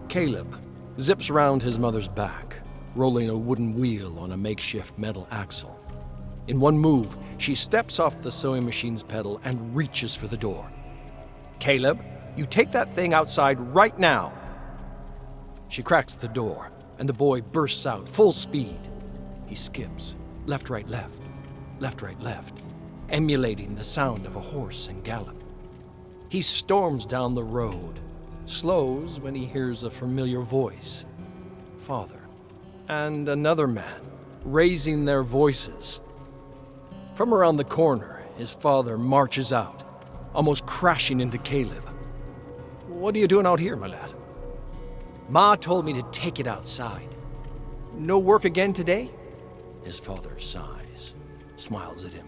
Caleb zips round his mother's back, rolling a wooden wheel on a makeshift metal axle. In one move, she steps off the sewing machine's pedal and reaches for the door. "Caleb, you take that thing outside right now." She cracks the door, and the boy bursts out full speed. He skips, left, right, left, left, right, left, emulating the sound of a horse in gallop. He storms down the road, slows when he hears a familiar voice. Father and another man, raising their voices. From around the corner, his father marches out, almost crashing into Caleb. "What are you doing out here, my lad?" "Ma told me to take it outside." "No work again today?" His father sighs, smiles at him.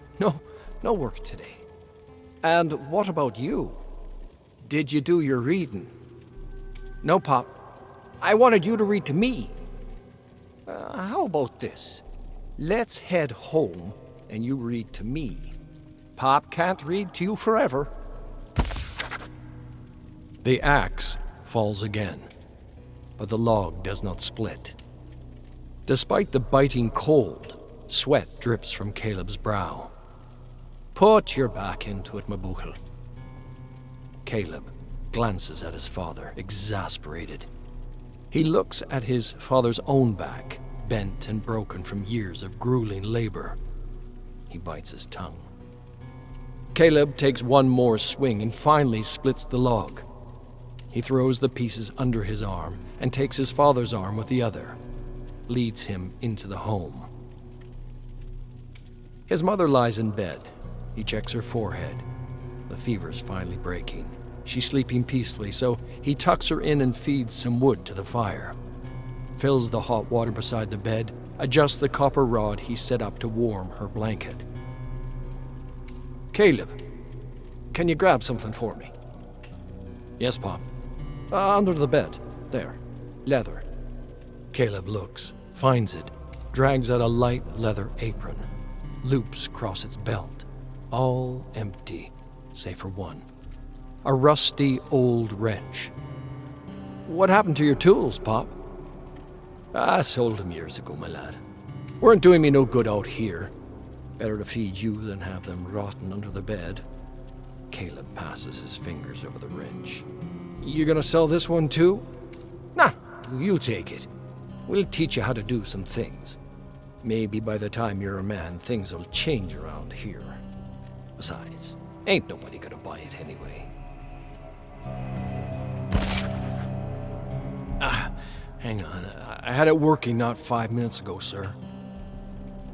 No work today." "And what about you? Did you do your reading?" "No, Pop. I wanted you to read to me." How about this? Let's head home and you read to me. Pop can't read to you forever." The axe falls again, but the log does not split. Despite the biting cold, sweat drips from Caleb's brow. "Put your back into it, my buckel." Caleb glances at his father, exasperated. He looks at his father's own back, bent and broken from years of grueling labor. He bites his tongue. Caleb takes one more swing and finally splits the log. He throws the pieces under his arm and takes his father's arm with the other, leads him into the home. His mother lies in bed. He checks her forehead. The fever's finally breaking. She's sleeping peacefully, so he tucks her in and feeds some wood to the fire. Fills the hot water beside the bed, adjusts the copper rod he set up to warm her blanket. "Caleb, can you grab something for me?" "Yes, Pop." Under the bed. There. Leather." Caleb looks, finds it, drags out a light leather apron, loops across its belt, all empty, save for one. A rusty old wrench. "What happened to your tools, Pop?" "I sold them years ago, my lad. Weren't doing me no good out here. Better to feed you than have them rotting under the bed." Caleb passes his fingers over the wrench. "You gonna sell this one too?" "Nah, you take it. We'll teach you how to do some things. Maybe by the time you're a man, things will change around here. Besides, ain't nobody gonna buy it anyway." Hang on. I had it working not 5 minutes ago, sir."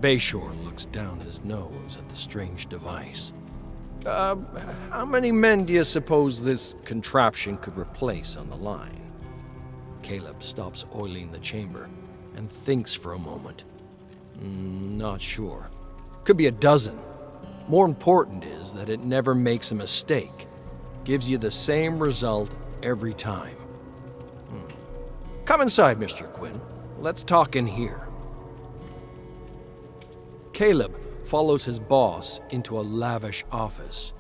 Bayshore looks down his nose at the strange device. How many men do you suppose this contraption could replace on the line?" Caleb stops oiling the chamber and thinks for a moment. Not sure. Could be a dozen. More important is that it never makes a mistake. Gives you the same result every time. "Come inside, Mr. Quinn. Let's talk in here." Caleb follows his boss into a lavish office.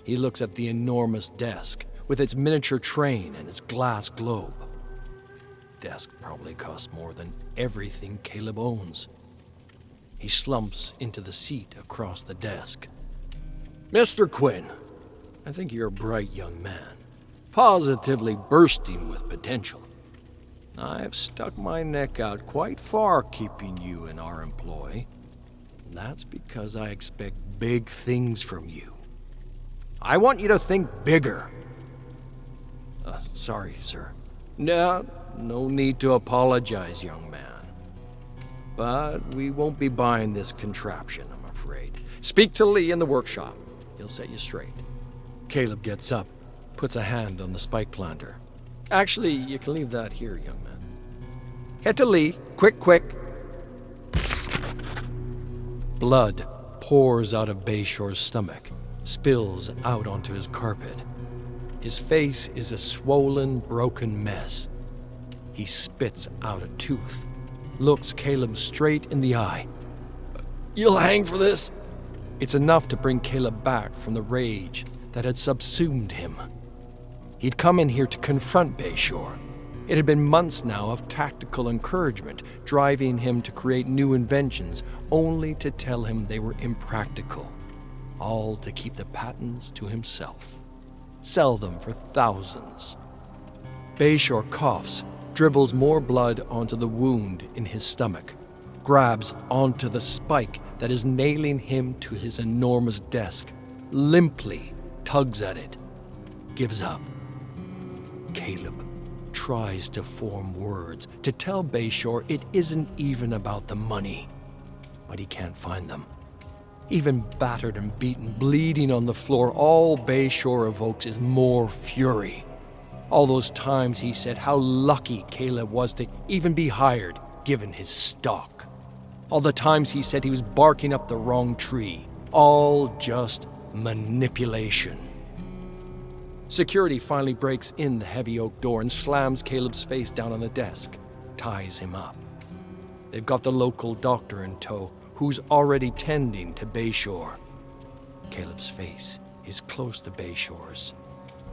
He looks at the enormous desk with its miniature train and its glass globe. Desk probably costs more than everything Caleb owns. He slumps into the seat across the desk. "Mr. Quinn, I think you're a bright young man, positively bursting with potential. I've stuck my neck out quite far keeping you in our employ. That's because I expect big things from you. I want you to think bigger." Sorry, sir." No need to apologize, young man. But we won't be buying this contraption, I'm afraid. Speak to Lee in the workshop. He'll set you straight." Caleb gets up, puts a hand on the spike planter. "Actually, you can leave that here, young man. Head to Lee. Quick. Blood pours out of Bayshore's stomach, spills out onto his carpet. His face is a swollen, broken mess. He spits out a tooth, looks Caleb straight in the eye. "You'll hang for this?" It's enough to bring Caleb back from the rage that had subsumed him. He'd come in here to confront Bayshore, It had been months now of tactical encouragement, driving him to create new inventions, only to tell him they were impractical, all to keep the patents to himself. Sell them for thousands. Bayshore coughs, dribbles more blood onto the wound in his stomach, grabs onto the spike that is nailing him to his enormous desk, limply tugs at it, gives up. Caleb tries to form words, to tell Bayshore it isn't even about the money, but he can't find them. Even battered and beaten, bleeding on the floor, all Bayshore evokes is more fury. All those times he said how lucky Caleb was to even be hired, given his stock. All the times he said he was barking up the wrong tree, all just manipulation. Security finally breaks in the heavy oak door and slams Caleb's face down on the desk, ties him up. They've got the local doctor in tow, who's already tending to Bayshore. Caleb's face is close to Bayshore's,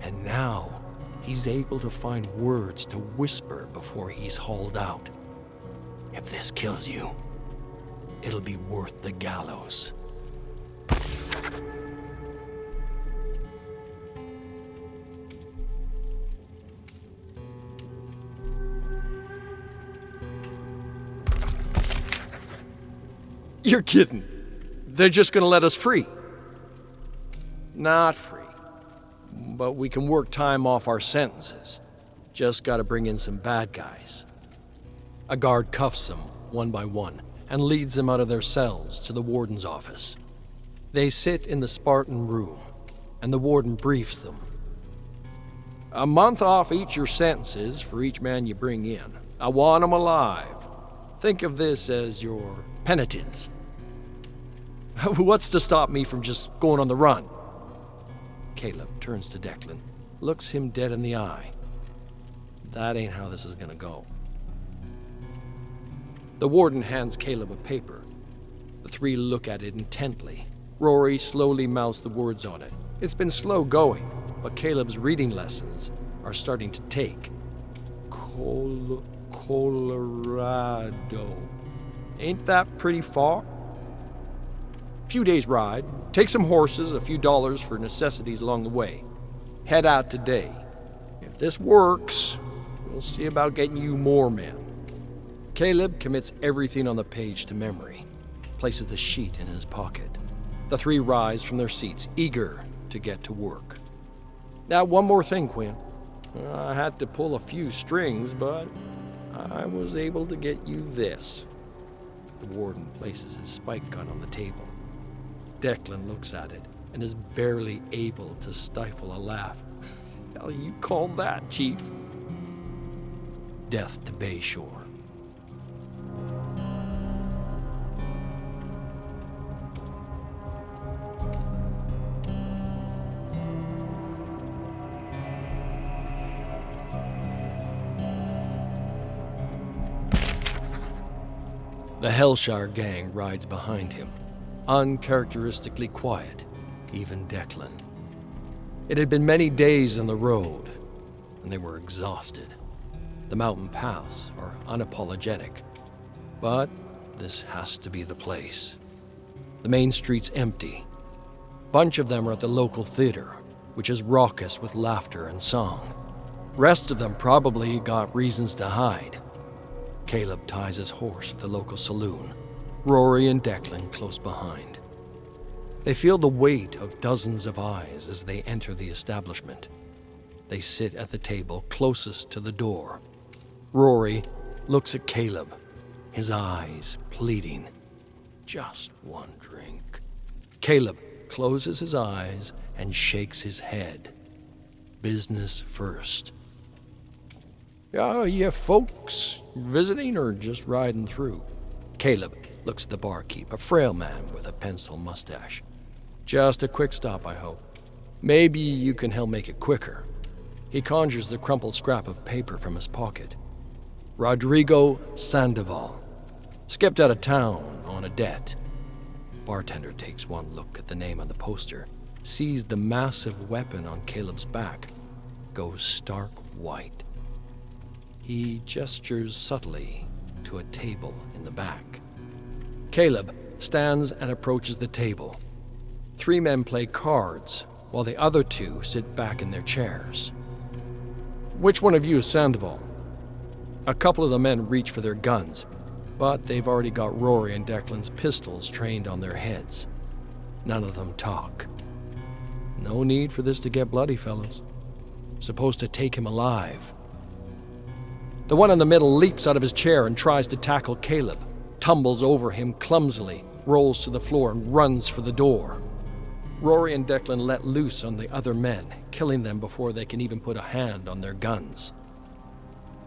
and now he's able to find words to whisper before he's hauled out. If this kills you, it'll be worth the gallows. You're kidding. They're just gonna let us free. Not free. But we can work time off our sentences. Just gotta bring in some bad guys. A guard cuffs them one by one and leads them out of their cells to the warden's office. They sit in the Spartan room, and the warden briefs them. A month off each your sentences for each man you bring in. I want 'em alive. Think of this as your penitence. What's to stop me from just going on the run? Caleb turns to Declan, looks him dead in the eye. That ain't how this is gonna go. The warden hands Caleb a paper. The three look at it intently. Rory slowly mouths the words on it. It's been slow going, but Caleb's reading lessons are starting to take. Colorado. Ain't that pretty far? Few days ride, take some horses, a few dollars for necessities along the way. Head out today. If this works, we'll see about getting you more men. Caleb commits everything on the page to memory, places the sheet in his pocket. The three rise from their seats, eager to get to work. Now, one more thing, Quinn. I had to pull a few strings, but I was able to get you this. The warden places his spike gun on the table. Declan looks at it and is barely able to stifle a laugh. How you call that, Chief? Death to Bayshore. The Hellshire gang rides behind him, uncharacteristically quiet, even Declan. It had been many days on the road, and they were exhausted. The mountain paths are unapologetic, but this has to be the place. The main street's empty. Bunch of them are at the local theater, which is raucous with laughter and song. Rest of them probably got reasons to hide. Caleb ties his horse at the local saloon, Rory and Declan close behind. They feel the weight of dozens of eyes as they enter the establishment. They sit at the table closest to the door. Rory looks at Caleb, his eyes pleading. Just one drink. Caleb closes his eyes and shakes his head. Business first. You folks visiting or just riding through? Caleb looks at the barkeep, a frail man with a pencil mustache. Just a quick stop, I hope. Maybe you can help make it quicker. He conjures the crumpled scrap of paper from his pocket. Rodrigo Sandoval. Skipped out of town on a debt. Bartender takes one look at the name on the poster, sees the massive weapon on Caleb's back, goes stark white. He gestures subtly to a table in the back. Caleb stands and approaches the table. 3 men play cards, while the other 2 sit back in their chairs. "Which one of you is Sandoval?" A couple of the men reach for their guns, but they've already got Rory and Declan's pistols trained on their heads. None of them talk. No need for this to get bloody, fellas. Supposed to take him alive. The one in the middle leaps out of his chair and tries to tackle Caleb, tumbles over him clumsily, rolls to the floor and runs for the door. Rory and Declan let loose on the other men, killing them before they can even put a hand on their guns.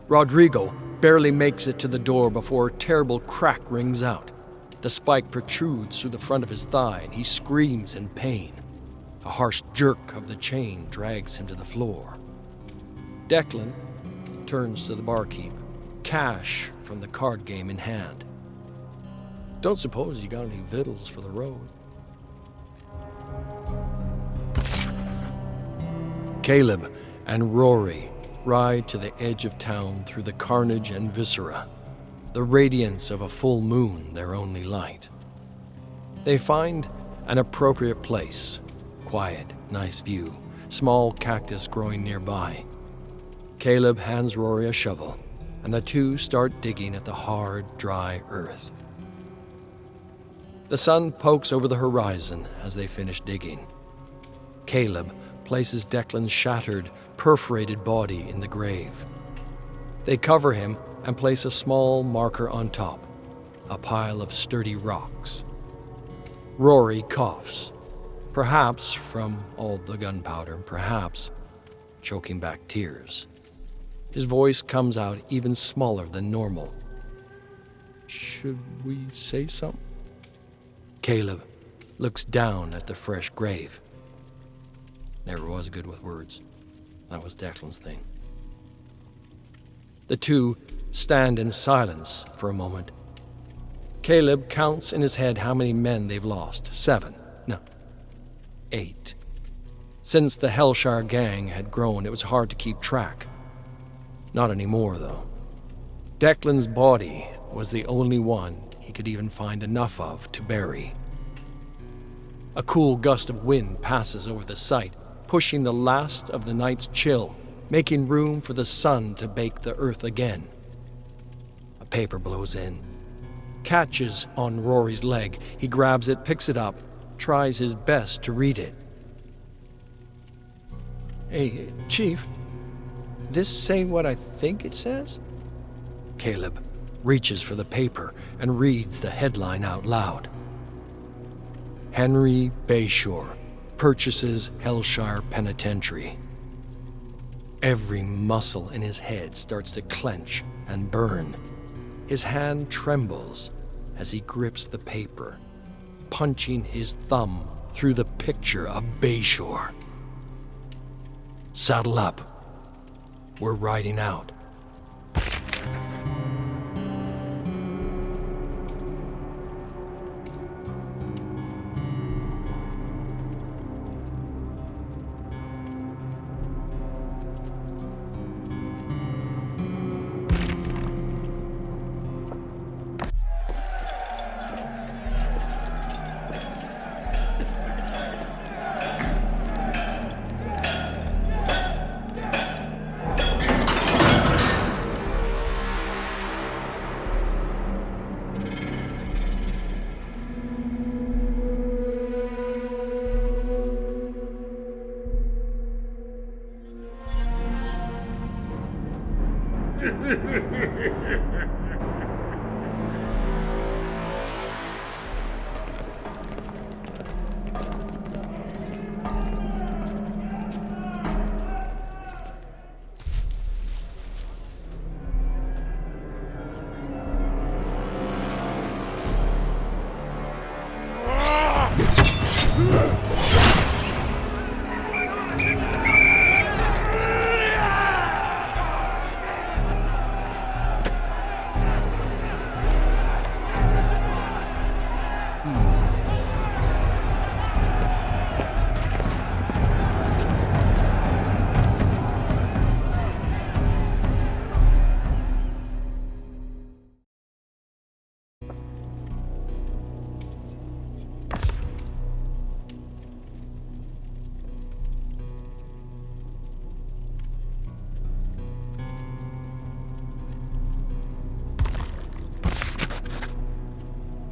Rodrigo barely makes it to the door before a terrible crack rings out. The spike protrudes through the front of his thigh and he screams in pain. A harsh jerk of the chain drags him to the floor. Declan turns to the barkeep, cash from the card game in hand. "Don't suppose you got any victuals for the road?" Caleb and Rory ride to the edge of town through the carnage and viscera, the radiance of a full moon their only light. They find an appropriate place, quiet, nice view, small cactus growing nearby. Caleb hands Rory a shovel, and the 2 start digging at the hard, dry earth. The sun pokes over the horizon as they finish digging. Caleb places Declan's shattered, perforated body in the grave. They cover him and place a small marker on top, a pile of sturdy rocks. Rory coughs, perhaps from all the gunpowder, perhaps choking back tears. His voice comes out even smaller than normal. "Should we say something?" Caleb looks down at the fresh grave. Never was good with words. That was Declan's thing. The 2 stand in silence for a moment. Caleb counts in his head how many men they've lost. 7. No. 8. Since the Hellshire gang had grown, it was hard to keep track. Not anymore, though. Declan's body was the only one he could even find enough of to bury. A cool gust of wind passes over the site, pushing the last of the night's chill, making room for the sun to bake the earth again. A paper blows in, catches on Rory's leg. He grabs it, picks it up, tries his best to read it. "Hey, Chief, this say what I think it says?" Caleb reaches for the paper and reads the headline out loud. "Henry Bayshore purchases Hellshire Penitentiary." Every muscle in his head starts to clench and burn. His hand trembles as he grips the paper, punching his thumb through the picture of Bayshore. "Saddle up. We're riding out."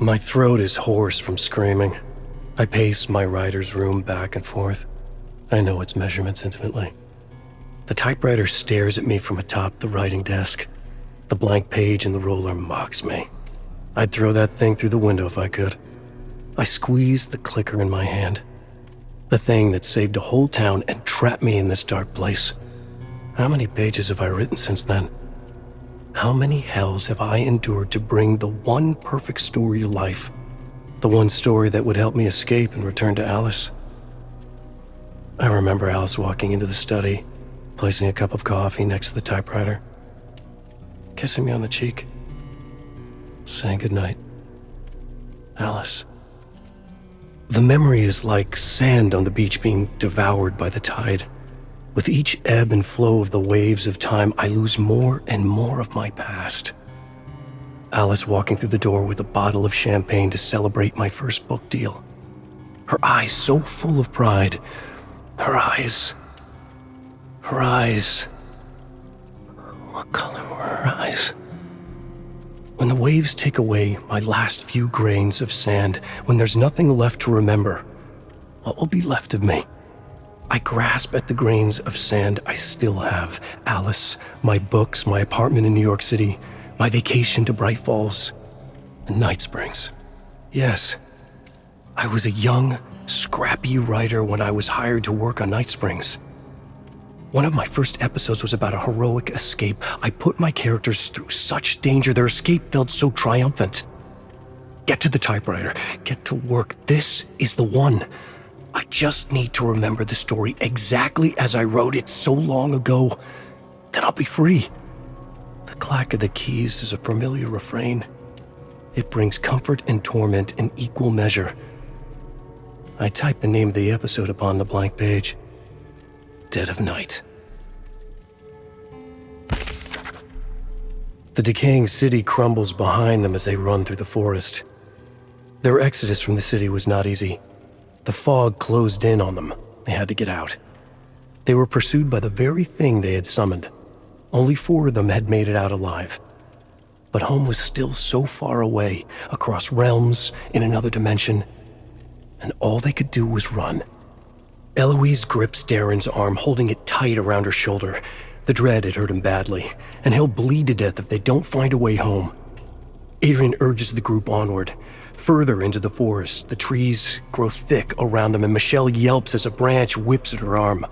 My throat is hoarse from screaming. I pace my writer's room back and forth. I know its measurements intimately. The typewriter stares at me from atop the writing desk. The blank page in the roller mocks me. I'd throw that thing through the window if I could. I squeeze the clicker in my hand. The thing that saved a whole town and trapped me in this dark place. How many pages have I written since then? How many hells have I endured to bring the one perfect story to life? The one story that would help me escape and return to Alice. I remember Alice walking into the study, placing a cup of coffee next to the typewriter, kissing me on the cheek, saying goodnight. Alice. The memory is like sand on the beach being devoured by the tide. With each ebb and flow of the waves of time, I lose more and more of my past. Alice walking through the door with a bottle of champagne to celebrate my first book deal. Her eyes so full of pride. Her eyes. What color were her eyes? When the waves take away my last few grains of sand, when there's nothing left to remember, what will be left of me? I grasp at the grains of sand I still have. Alice, my books, my apartment in New York City, my vacation to Bright Falls, and Night Springs. Yes, I was a young, scrappy writer when I was hired to work on Night Springs. One of my first episodes was about a heroic escape. I put my characters through such danger, their escape felt so triumphant. Get to the typewriter, get to work. This is the one. I just need to remember the story exactly as I wrote it so long ago. Then I'll be free. The clack of the keys is a familiar refrain. It brings comfort and torment in equal measure. I type the name of the episode upon the blank page. Dead of Night. The decaying city crumbles behind them as they run through the forest. Their exodus from the city was not easy. The fog closed in on them. They had to get out. They were pursued by the very thing they had summoned. Only 4 of them had made it out alive. But home was still so far away, across realms, in another dimension, and all they could do was run. Eloise grips Darren's arm, holding it tight around her shoulder. The dread had hurt him badly, and he'll bleed to death if they don't find a way home. Adrian urges the group onward. Further into the forest, the trees grow thick around them, and Michelle yelps as a branch whips at her arm.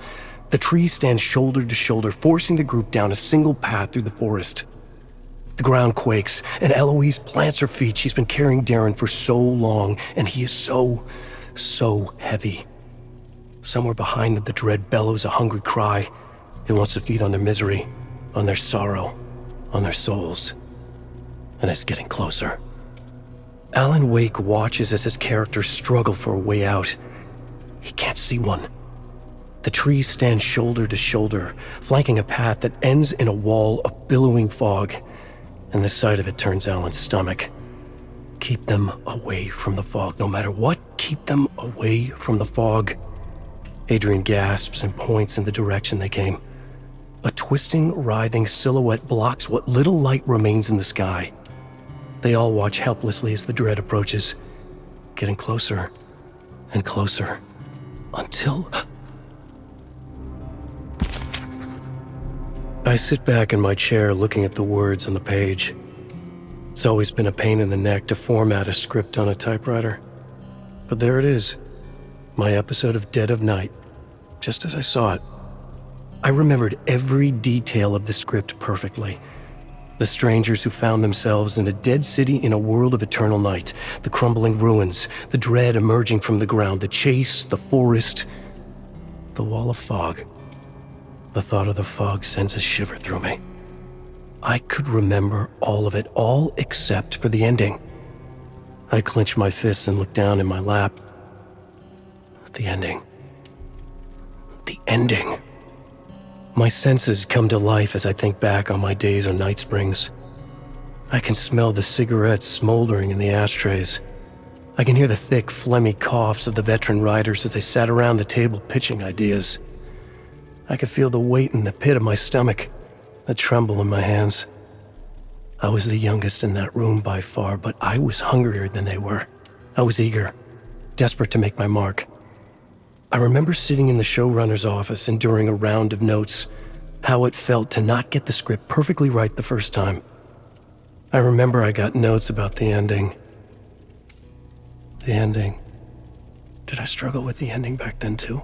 The trees stand shoulder to shoulder, forcing the group down a single path through the forest. The ground quakes, and Eloise plants her feet. She's been carrying Darren for so long, and he is so heavy. Somewhere behind them, the dread bellows a hungry cry. It wants to feed on their misery, on their sorrow, on their souls. And it's getting closer. Alan Wake watches as his characters struggle for a way out. He can't see one. The trees stand shoulder to shoulder, flanking a path that ends in a wall of billowing fog, and the sight of it turns Alan's stomach. Keep them away from the fog. No matter what, keep them away from the fog. Adrian gasps and points in the direction they came. A twisting, writhing silhouette blocks what little light remains in the sky. They all watch helplessly as the dread approaches, getting closer and closer, until... I sit back in my chair looking at the words on the page. It's always been a pain in the neck to format a script on a typewriter. But there it is, my episode of Dead of Night, just as I saw it. I remembered every detail of the script perfectly. The strangers who found themselves in a dead city in a world of eternal night, the crumbling ruins, the dread emerging from the ground, the chase, the forest, the wall of fog. The thought of the fog sends a shiver through me. I could remember all of it, all except for the ending. I clench my fists and look down in my lap. The ending. The ending. My senses come to life as I think back on my days on Night Springs. I can smell the cigarettes smoldering in the ashtrays. I can hear the thick, phlegmy coughs of the veteran riders as they sat around the table pitching ideas. I could feel the weight in the pit of my stomach, the tremble in my hands. I was the youngest in that room by far, but I was hungrier than they were. I was eager, desperate to make my mark. I remember sitting in the showrunner's office enduring a round of notes, how it felt to not get the script perfectly right the first time. I remember I got notes about the ending. The ending. Did I struggle with the ending back then too?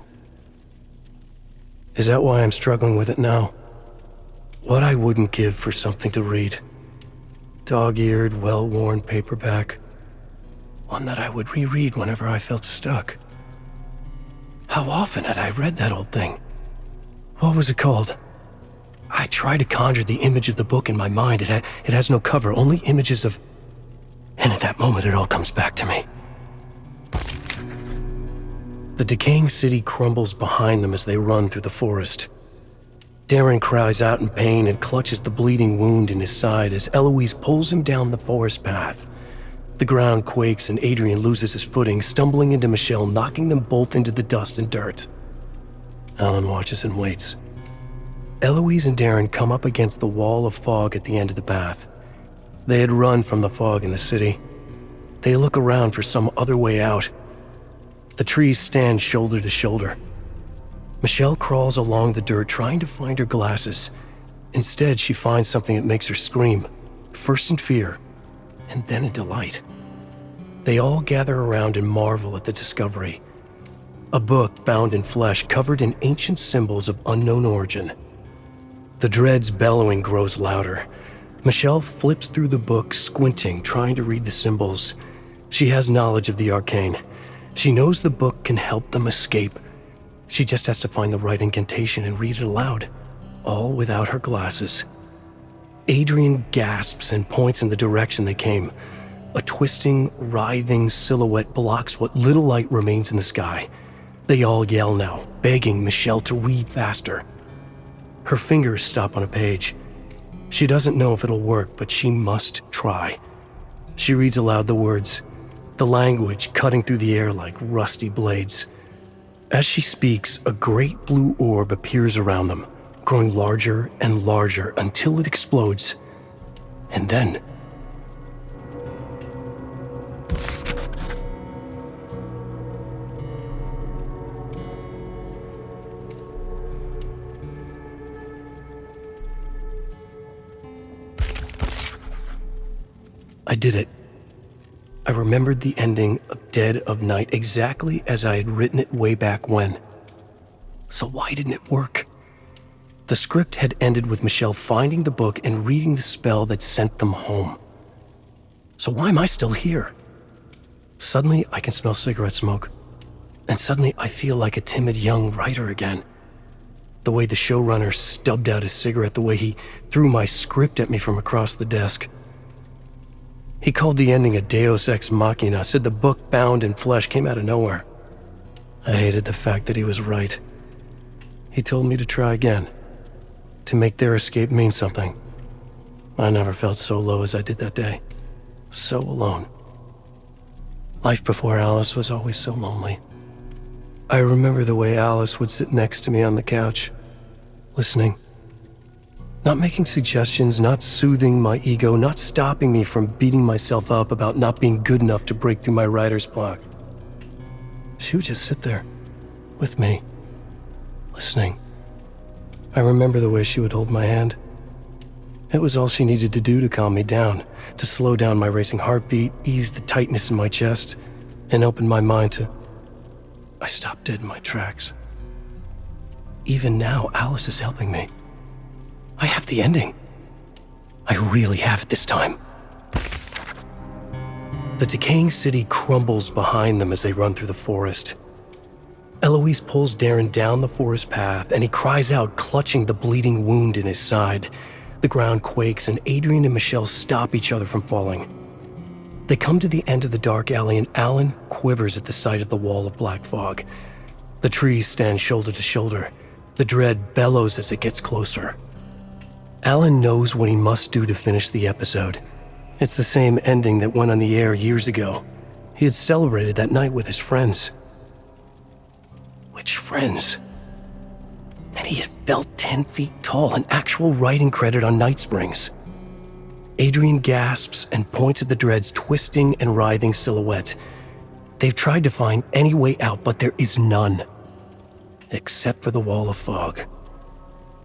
Is that why I'm struggling with it now? What I wouldn't give for something to read. Dog-eared, well-worn paperback. One that I would reread whenever I felt stuck. How often had I read that old thing? What was it called? I tried to conjure the image of the book in my mind. It has no cover, only images of... And at that moment, it all comes back to me. The decaying city crumbles behind them as they run through the forest. Darren cries out in pain and clutches the bleeding wound in his side as Eloise pulls him down the forest path. The ground quakes and Adrian loses his footing, stumbling into Michelle, knocking them both into the dust and dirt. Alan watches and waits. Eloise and Darren come up against the wall of fog at the end of the path. They had run from the fog in the city. They look around for some other way out. The trees stand shoulder to shoulder. Michelle crawls along the dirt trying to find her glasses. Instead, she finds something that makes her scream, first in fear, and then in delight. They all gather around and marvel at the discovery. A book bound in flesh covered in ancient symbols of unknown origin. The dread's bellowing grows louder. Michelle flips through the book, squinting, trying to read the symbols. She has knowledge of the arcane. She knows the book can help them escape. She just has to find the right incantation and read it aloud, all without her glasses. Adrian gasps and points in the direction they came. A twisting, writhing silhouette blocks what little light remains in the sky. They all yell now, begging Michelle to read faster. Her fingers stop on a page. She doesn't know if it'll work, but she must try. She reads aloud the words, the language cutting through the air like rusty blades. As she speaks, a great blue orb appears around them, growing larger and larger until it explodes. And then... I did it. I remembered the ending of Dead of Night exactly as I had written it way back when. So why didn't it work? The script had ended with Michelle finding the book and reading the spell that sent them home. So why am I still here? Suddenly, I can smell cigarette smoke. And suddenly, I feel like a timid young writer again. The way the showrunner stubbed out his cigarette, the way he threw my script at me from across the desk. He called the ending a deus ex machina, said the book bound in flesh came out of nowhere. I hated the fact that he was right. He told me to try again, to make their escape mean something. I never felt so low as I did that day. So alone. Life before Alice was always so lonely. I remember the way Alice would sit next to me on the couch, listening. Not making suggestions, not soothing my ego, not stopping me from beating myself up about not being good enough to break through my writer's block. She would just sit there, with me, listening. I remember the way she would hold my hand. It was all she needed to do to calm me down, to slow down my racing heartbeat, ease the tightness in my chest, and open my mind to... I stopped dead in my tracks. Even now, Alice is helping me. I have the ending. I really have it this time. The decaying city crumbles behind them as they run through the forest. Eloise pulls Darren down the forest path, and he cries out, clutching the bleeding wound in his side. The ground quakes, and Adrian and Michelle stop each other from falling. They come to the end of the dark alley, and Alan quivers at the sight of the wall of black fog. The trees stand shoulder to shoulder. The dread bellows as it gets closer. Alan knows what he must do to finish the episode. It's the same ending that went on the air years ago. He had celebrated that night with his friends. Which friends? And he had felt 10 feet tall, an actual writing credit on Night Springs. Adrian gasps and points at the dread's twisting and writhing silhouette. They've tried to find any way out, but there is none. Except for the wall of fog.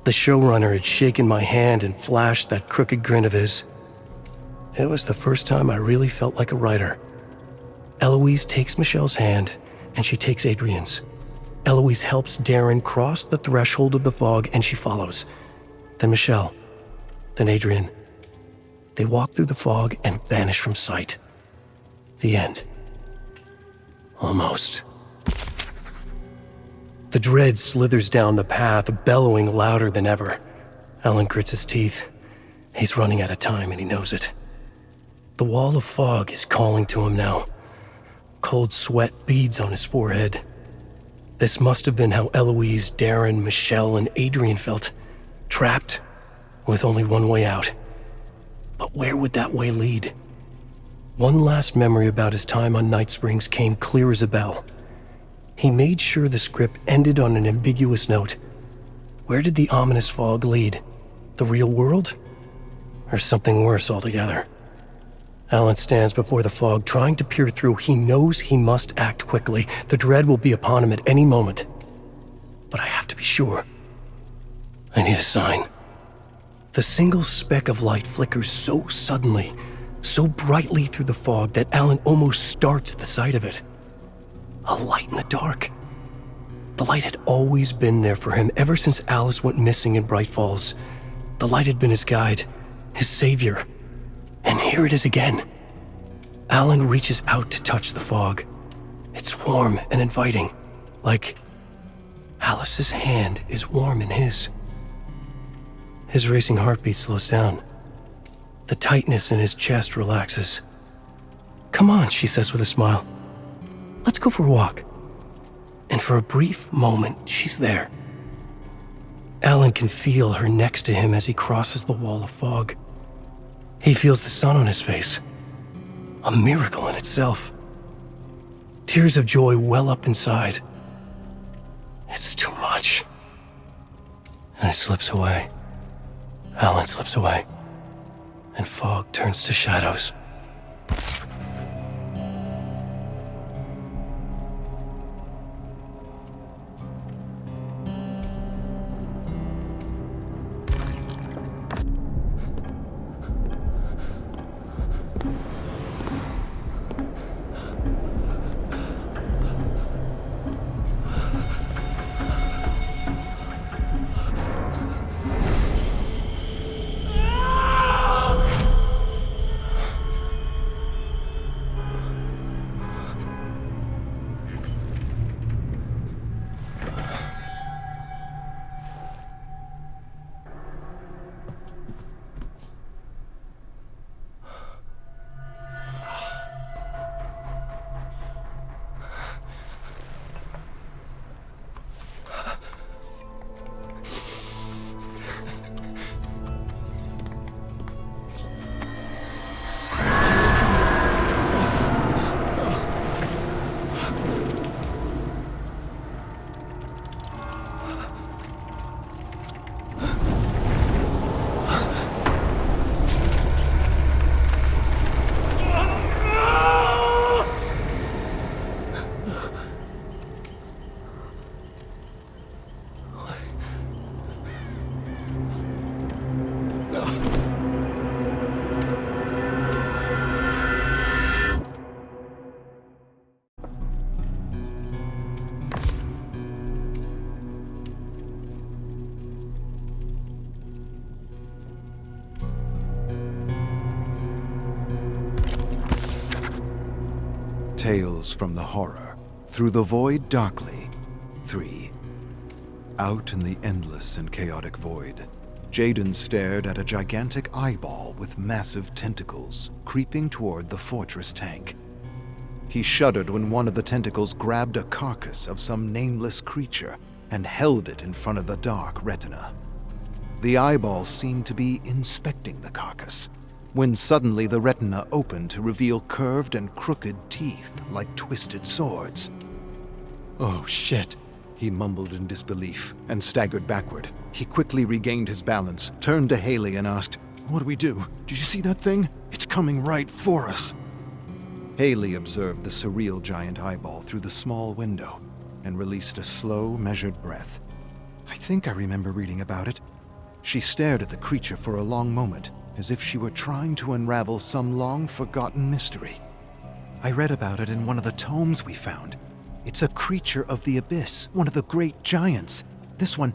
The showrunner had shaken my hand and flashed that crooked grin of his. It was the first time I really felt like a writer. Eloise takes Michelle's hand, and she takes Adrian's. Eloise helps Darren cross the threshold of the fog, and she follows. Then Michelle. Then Adrian. They walk through the fog and vanish from sight. The end. Almost. The dread slithers down the path, bellowing louder than ever. Alan grits his teeth. He's running out of time, and he knows it. The wall of fog is calling to him now. Cold sweat beads on his forehead. This must have been how Eloise, Darren, Michelle, and Adrian felt. Trapped, with only one way out. But where would that way lead? One last memory about his time on Night Springs came clear as a bell. He made sure the script ended on an ambiguous note. Where did the ominous fog lead? The real world? Or something worse altogether? Alan stands before the fog, trying to peer through. He knows he must act quickly. The dread will be upon him at any moment. But I have to be sure. I need a sign. The single speck of light flickers so suddenly, so brightly through the fog that Alan almost starts at the sight of it. A light in the dark. The light had always been there for him ever since Alice went missing in Bright Falls. The light had been his guide, his savior. And here it is again. Alan reaches out to touch the fog. It's warm and inviting, like Alice's hand is warm in his. His racing heartbeat slows down. The tightness in his chest relaxes. "Come on," she says with a smile. "Let's go for a walk." And for a brief moment, she's there. Alan can feel her next to him as he crosses the wall of fog. He feels the sun on his face. A miracle in itself. Tears of joy well up inside. It's too much. And it slips away. Alan slips away. And fog turns to shadows. Tales from the Horror. Through the Void Darkly. 3. Out in the endless and chaotic void, Jaden stared at a gigantic eyeball with massive tentacles creeping toward the fortress tank. He shuddered when one of the tentacles grabbed a carcass of some nameless creature and held it in front of the dark retina. The eyeball seemed to be inspecting the carcass, when suddenly the retina opened to reveal curved and crooked teeth like twisted swords. "Oh shit," he mumbled in disbelief and staggered backward. He quickly regained his balance, turned to Haley and asked, What do we do? Did you see that thing? It's coming right for us. Haley observed the surreal giant eyeball through the small window and released a slow, measured breath. I think I remember reading about it. She stared at the creature for a long moment, as if she were trying to unravel some long-forgotten mystery. I read about it in one of the tomes we found. It's a creature of the abyss, one of the great giants. This one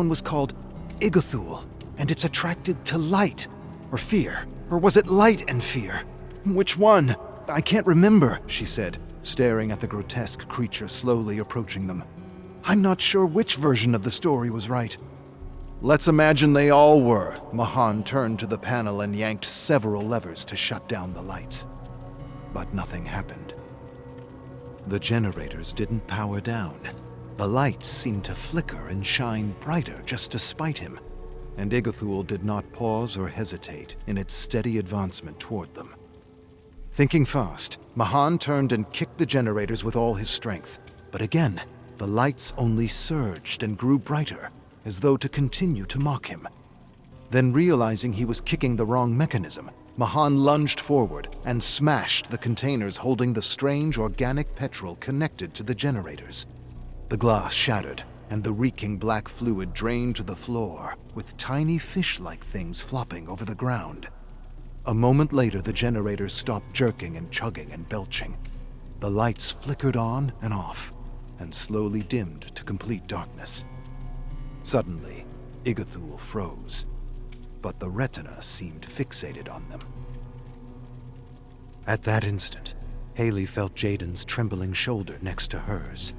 was called Igathul, and it's attracted to light, or fear. Or was it light and fear? Which one? I can't remember, she said, staring at the grotesque creature slowly approaching them. I'm not sure which version of the story was right. Let's imagine they all were. Mahan turned to the panel and yanked several levers to shut down the lights. But nothing happened. The generators didn't power down. The lights seemed to flicker and shine brighter just to spite him, and Igathul did not pause or hesitate in its steady advancement toward them. Thinking fast, Mahan turned and kicked the generators with all his strength. But again, the lights only surged and grew brighter, as though to continue to mock him. Then, realizing he was kicking the wrong mechanism, Mahan lunged forward and smashed the containers holding the strange organic petrol connected to the generators. The glass shattered, and the reeking black fluid drained to the floor, with tiny fish-like things flopping over the ground. A moment later, the generators stopped jerking and chugging and belching. The lights flickered on and off, and slowly dimmed to complete darkness. Suddenly, Igathul froze, but the retina seemed fixated on them. At that instant, Haley felt Jaden's trembling shoulder next to hers.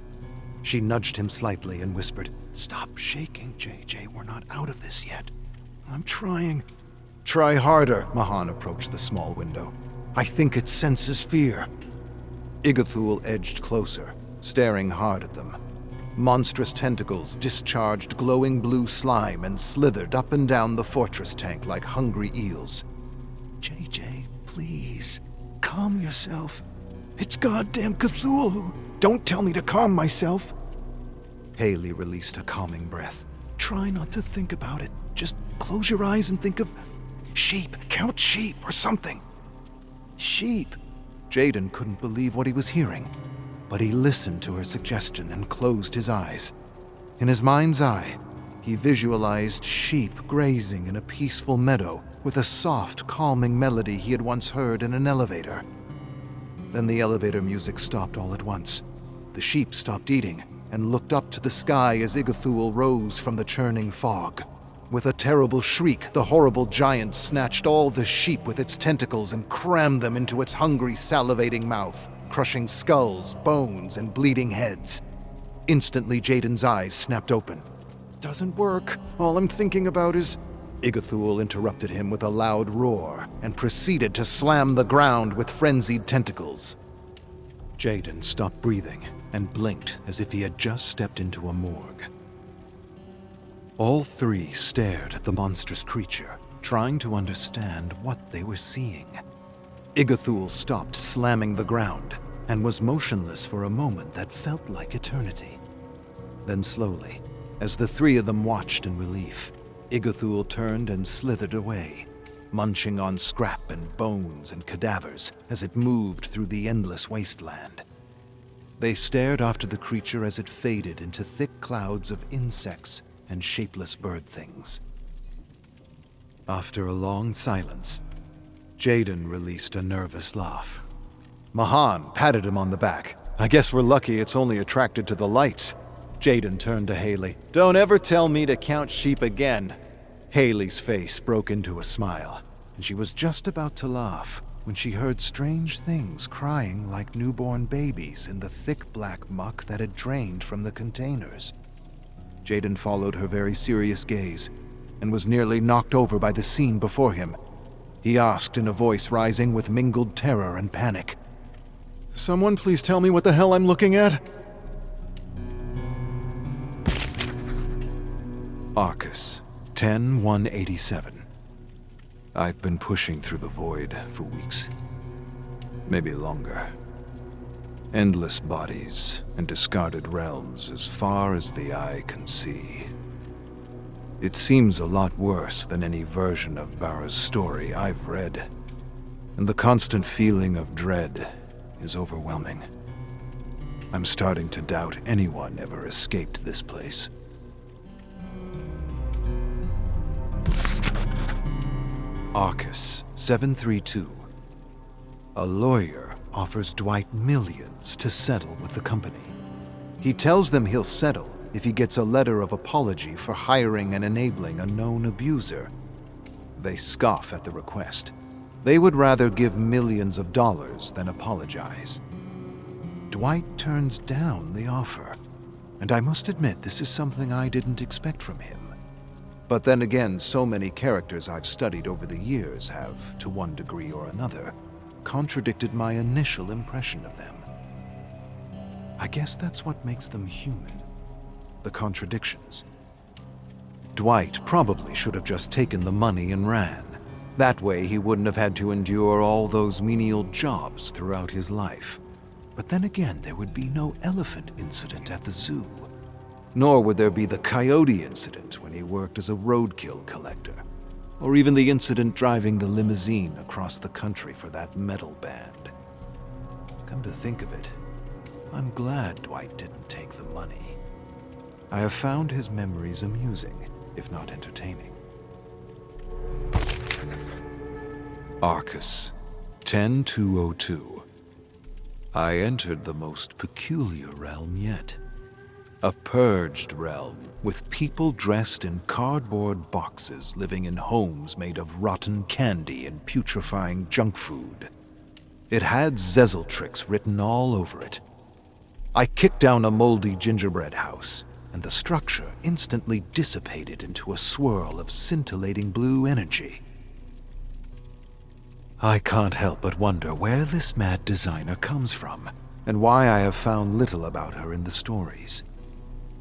She nudged him slightly and whispered, "Stop shaking, JJ. We're not out of this yet. I'm trying." "Try harder." Mahan approached the small window. "I think it senses fear." Igathul edged closer, staring hard at them. Monstrous tentacles discharged glowing blue slime and slithered up and down the fortress tank like hungry eels. "JJ, please, calm yourself. It's goddamn Cthulhu. Don't tell me to calm myself." Haley released a calming breath. "Try not to think about it. Just close your eyes and think of sheep. Count sheep or something." Sheep? Jaden couldn't believe what he was hearing, but he listened to her suggestion and closed his eyes. In his mind's eye, he visualized sheep grazing in a peaceful meadow with a soft, calming melody he had once heard in an elevator. Then the elevator music stopped all at once. The sheep stopped eating and looked up to the sky as Igathul rose from the churning fog. With a terrible shriek, the horrible giant snatched all the sheep with its tentacles and crammed them into its hungry, salivating mouth, crushing skulls, bones, and bleeding heads. Instantly, Jaden's eyes snapped open. "Doesn't work. All I'm thinking about is—" Igathul interrupted him with a loud roar and proceeded to slam the ground with frenzied tentacles. Jaden stopped breathing and blinked as if he had just stepped into a morgue. All three stared at the monstrous creature, trying to understand what they were seeing. Igathul stopped slamming the ground and was motionless for a moment that felt like eternity. Then slowly, as the three of them watched in relief, Igathul turned and slithered away, munching on scrap and bones and cadavers as it moved through the endless wasteland. They stared after the creature as it faded into thick clouds of insects and shapeless bird things. After a long silence, Jaden released a nervous laugh. Mahan patted him on the back. "I guess we're lucky it's only attracted to the lights." Jaden turned to Haley. "Don't ever tell me to count sheep again." Haley's face broke into a smile, and she was just about to laugh when she heard strange things crying like newborn babies in the thick black muck that had drained from the containers. Jaden followed her very serious gaze and was nearly knocked over by the scene before him. He asked in a voice rising with mingled terror and panic, "Someone please tell me what the hell I'm looking at?" Arcus, 10-187. I've been pushing through the void for weeks. Maybe longer. Endless bodies and discarded realms as far as the eye can see. It seems a lot worse than any version of Barra's story I've read, and the constant feeling of dread is overwhelming. I'm starting to doubt anyone ever escaped this place. Arcus 732. A lawyer offers Dwight millions to settle with the company. He tells them he'll settle if he gets a letter of apology for hiring and enabling a known abuser. They scoff at the request. They would rather give millions of dollars than apologize. Dwight turns down the offer, and I must admit this is something I didn't expect from him. But then again, so many characters I've studied over the years have, to one degree or another, contradicted my initial impression of them. I guess that's what makes them human. The contradictions. Dwight probably should have just taken the money and ran. That way he wouldn't have had to endure all those menial jobs throughout his life. But then again, there would be no elephant incident at the zoo. Nor would there be the coyote incident when he worked as a roadkill collector. Or even the incident driving the limousine across the country for that metal band. Come to think of it, I'm glad Dwight didn't take the money. I have found his memories amusing, if not entertaining. Arcus 10202. I entered the most peculiar realm yet. A purged realm with people dressed in cardboard boxes living in homes made of rotten candy and putrefying junk food. It had Zezeltrix written all over it. I kicked down a moldy gingerbread house, and the structure instantly dissipated into a swirl of scintillating blue energy. I can't help but wonder where this mad designer comes from, and why I have found little about her in the stories.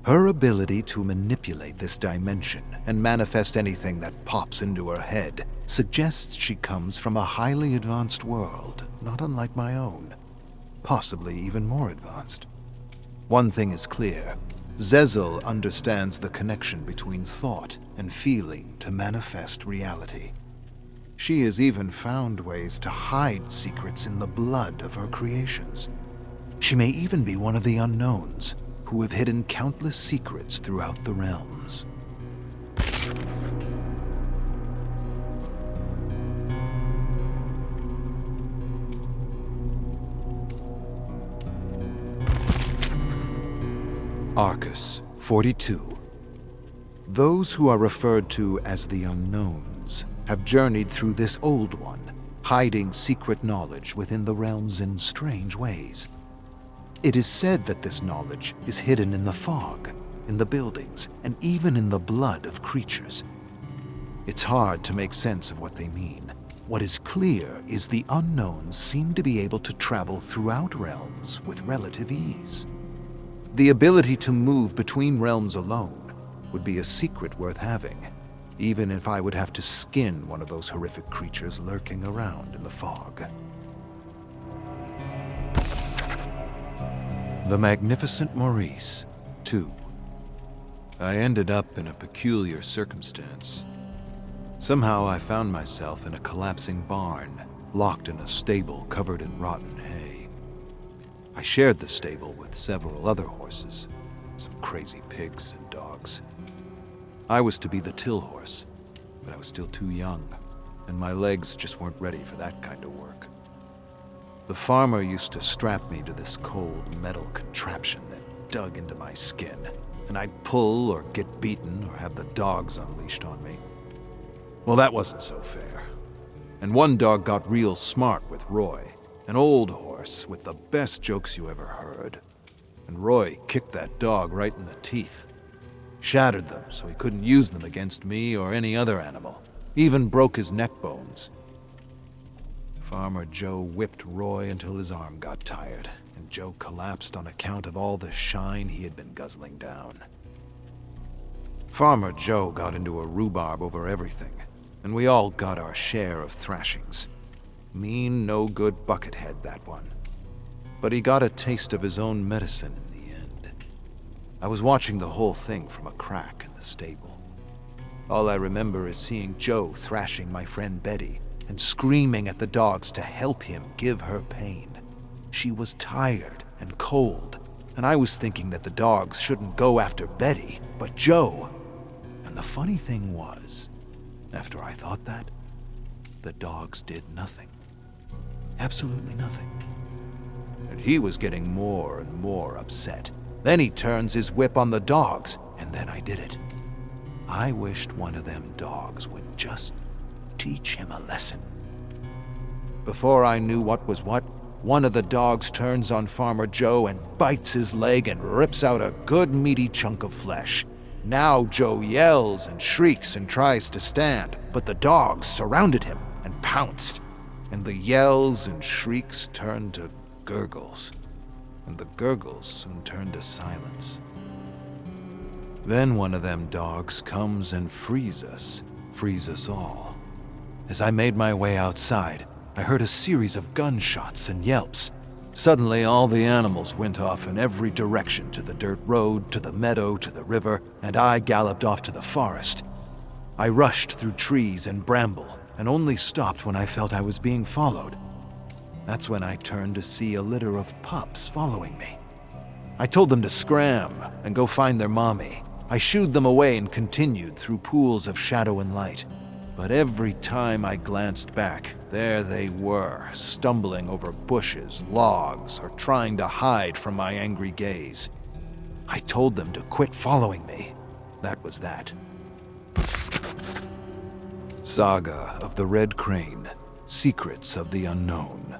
Her ability to manipulate this dimension and manifest anything that pops into her head suggests she comes from a highly advanced world, not unlike my own, possibly even more advanced. One thing is clear. Zezel understands the connection between thought and feeling to manifest reality. She has even found ways to hide secrets in the blood of her creations. She may even be one of the unknowns who have hidden countless secrets throughout the realms. Arcus 42. Those who are referred to as the unknowns have journeyed through this old one, hiding secret knowledge within the realms in strange ways. It is said that this knowledge is hidden in the fog, in the buildings, and even in the blood of creatures. It's hard to make sense of what they mean. What is clear is the unknowns seem to be able to travel throughout realms with relative ease. The ability to move between realms alone would be a secret worth having, even if I would have to skin one of those horrific creatures lurking around in the fog. The Magnificent Maurice, 2. I ended up in a peculiar circumstance. Somehow I found myself in a collapsing barn, locked in a stable covered in rotten hay. I shared the stable with several other horses, some crazy pigs and dogs. I was to be the till horse, but I was still too young, and my legs just weren't ready for that kind of work. The farmer used to strap me to this cold metal contraption that dug into my skin, and I'd pull or get beaten or have the dogs unleashed on me. Well, that wasn't so fair. And one dog got real smart with Roy, an old horse with the best jokes you ever heard. And Roy kicked that dog right in the teeth. Shattered them so he couldn't use them against me or any other animal. Even broke his neck bones. Farmer Joe whipped Roy until his arm got tired, and Joe collapsed on account of all the shine he had been guzzling down. Farmer Joe got into a rhubarb over everything, and we all got our share of thrashings. Mean, no-good buckethead, that one. But he got a taste of his own medicine in the end. I was watching the whole thing from a crack in the stable. All I remember is seeing Joe thrashing my friend Betty and screaming at the dogs to help him give her pain. She was tired and cold, and I was thinking that the dogs shouldn't go after Betty, but Joe. And the funny thing was, after I thought that, the dogs did nothing. Absolutely nothing. And he was getting more and more upset. Then he turns his whip on the dogs, and then I did it. I wished one of them dogs would just teach him a lesson. Before I knew what was what, one of the dogs turns on Farmer Joe and bites his leg and rips out a good meaty chunk of flesh. Now Joe yells and shrieks and tries to stand, but the dogs surrounded him and pounced, and the yells and shrieks turned to gurgles, and the gurgles soon turned to silence. Then one of them dogs comes and frees us all. As I made my way outside, I heard a series of gunshots and yelps. Suddenly, all the animals went off in every direction, to the dirt road, to the meadow, to the river, and I galloped off to the forest. I rushed through trees and bramble, and only stopped when I felt I was being followed. That's when I turned to see a litter of pups following me. I told them to scram and go find their mommy. I shooed them away and continued through pools of shadow and light. But every time I glanced back, there they were, stumbling over bushes, logs, or trying to hide from my angry gaze. I told them to quit following me. That was that. Saga of the Red Crane, Secrets of the Unknown.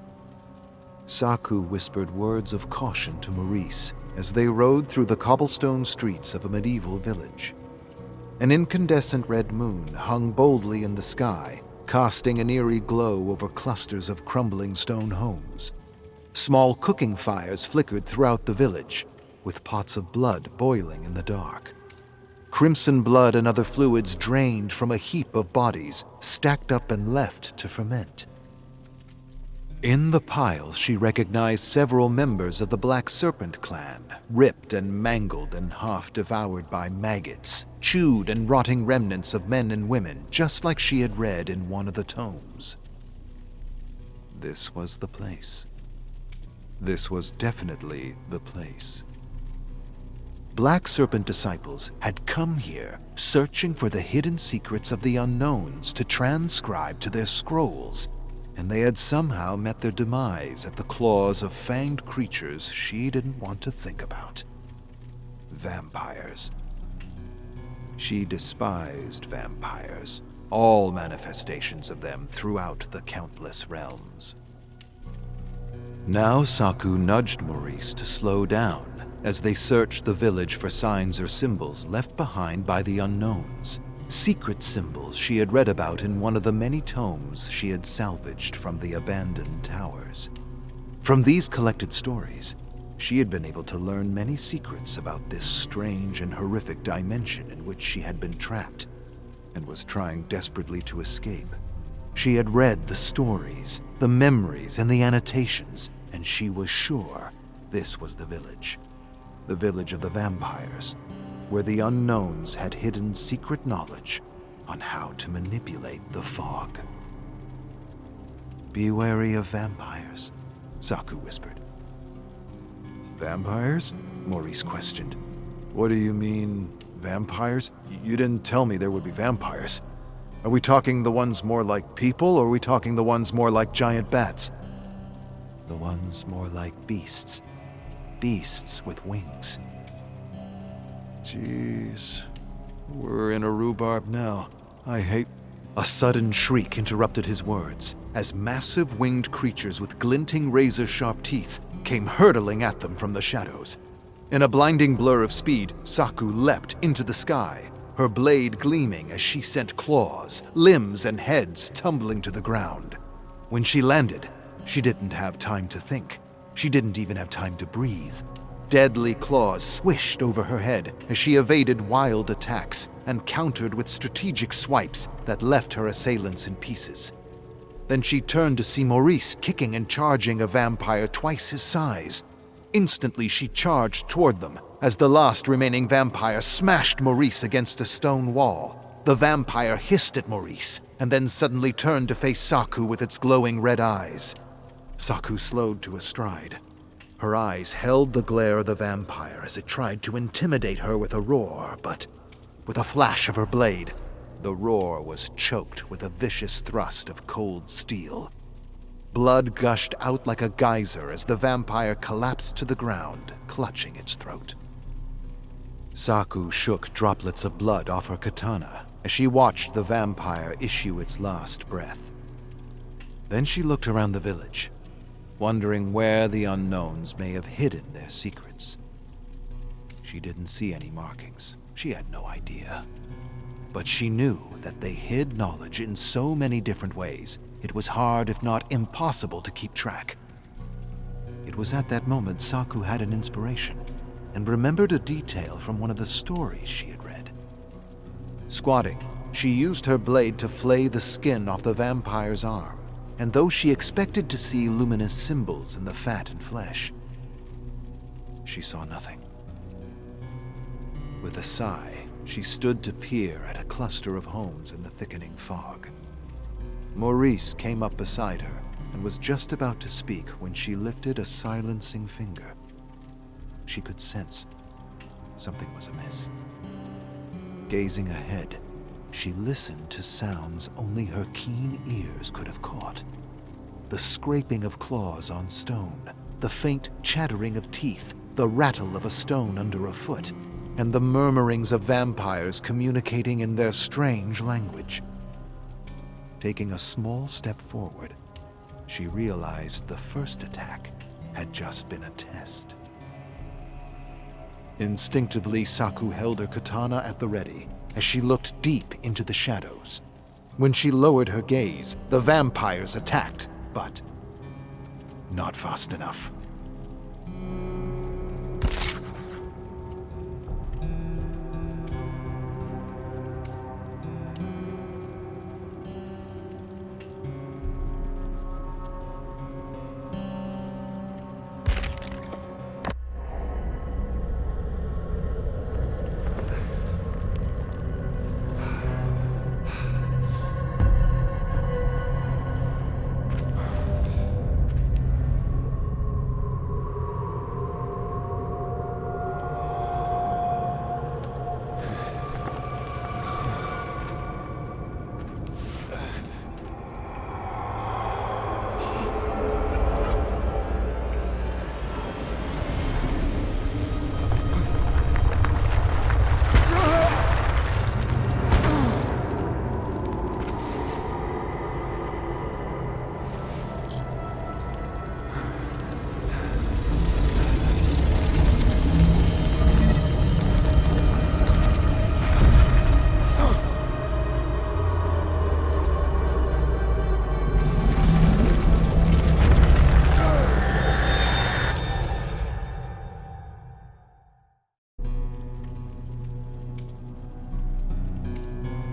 Saku whispered words of caution to Maurice as they rode through the cobblestone streets of a medieval village. An incandescent red moon hung boldly in the sky, casting an eerie glow over clusters of crumbling stone homes. Small cooking fires flickered throughout the village, with pots of blood boiling in the dark. Crimson blood and other fluids drained from a heap of bodies, stacked up and left to ferment. In the piles, she recognized several members of the Black Serpent clan, ripped and mangled and half devoured by maggots, chewed and rotting remnants of men and women, just like she had read in one of the tomes. This was the place. This was definitely the place. Black Serpent disciples had come here, searching for the hidden secrets of the unknowns to transcribe to their scrolls, and they had somehow met their demise at the claws of fanged creatures she didn't want to think about. Vampires. She despised vampires, all manifestations of them throughout the countless realms. Now Saku nudged Maurice to slow down as they searched the village for signs or symbols left behind by the unknowns. Secret symbols she had read about in one of the many tomes she had salvaged from the abandoned towers. From these collected stories, she had been able to learn many secrets about this strange and horrific dimension in which she had been trapped and was trying desperately to escape. She had read the stories, the memories, and the annotations, and she was sure this was the village of the vampires, where the unknowns had hidden secret knowledge on how to manipulate the fog. "Be wary of vampires," Saku whispered. "Vampires?" Maurice questioned. "What do you mean, vampires? You didn't tell me there would be vampires. Are we talking the ones more like people, or are we talking the ones more like giant bats?" "The ones more like beasts. Beasts with wings." Jeez, we're in a rhubarb now. I hate... A sudden shriek interrupted his words as massive winged creatures with glinting razor-sharp teeth came hurtling at them from the shadows. In a blinding blur of speed, Saku leapt into the sky, her blade gleaming as she sent claws, limbs, and heads tumbling to the ground. When she landed, she didn't have time to think. She didn't even have time to breathe. Deadly claws swished over her head as she evaded wild attacks and countered with strategic swipes that left her assailants in pieces. Then she turned to see Maurice kicking and charging a vampire twice his size. Instantly, she charged toward them as the last remaining vampire smashed Maurice against a stone wall. The vampire hissed at Maurice, and then suddenly turned to face Saku with its glowing red eyes. Saku slowed to a stride. Her eyes held the glare of the vampire as it tried to intimidate her with a roar, but with a flash of her blade, the roar was choked with a vicious thrust of cold steel. Blood gushed out like a geyser as the vampire collapsed to the ground, clutching its throat. Saku shook droplets of blood off her katana as she watched the vampire issue its last breath. Then she looked around the village, wondering where the unknowns may have hidden their secrets. She didn't see any markings. She had no idea. But she knew that they hid knowledge in so many different ways, it was hard, if not impossible, to keep track. It was at that moment Saku had an inspiration and remembered a detail from one of the stories she had read. Squatting, she used her blade to flay the skin off the vampire's arm, and though she expected to see luminous symbols in the fat and flesh, she saw nothing. With a sigh, she stood to peer at a cluster of homes in the thickening fog. Maurice came up beside her and was just about to speak when she lifted a silencing finger. She could sense something was amiss. Gazing ahead, she listened to sounds only her keen ears could have caught. The scraping of claws on stone, the faint chattering of teeth, the rattle of a stone under a foot, and the murmurings of vampires communicating in their strange language. Taking a small step forward, she realized the first attack had just been a test. Instinctively, Saku held her katana at the ready as she looked deep into the shadows. When she lowered her gaze, the vampires attacked, but not fast enough.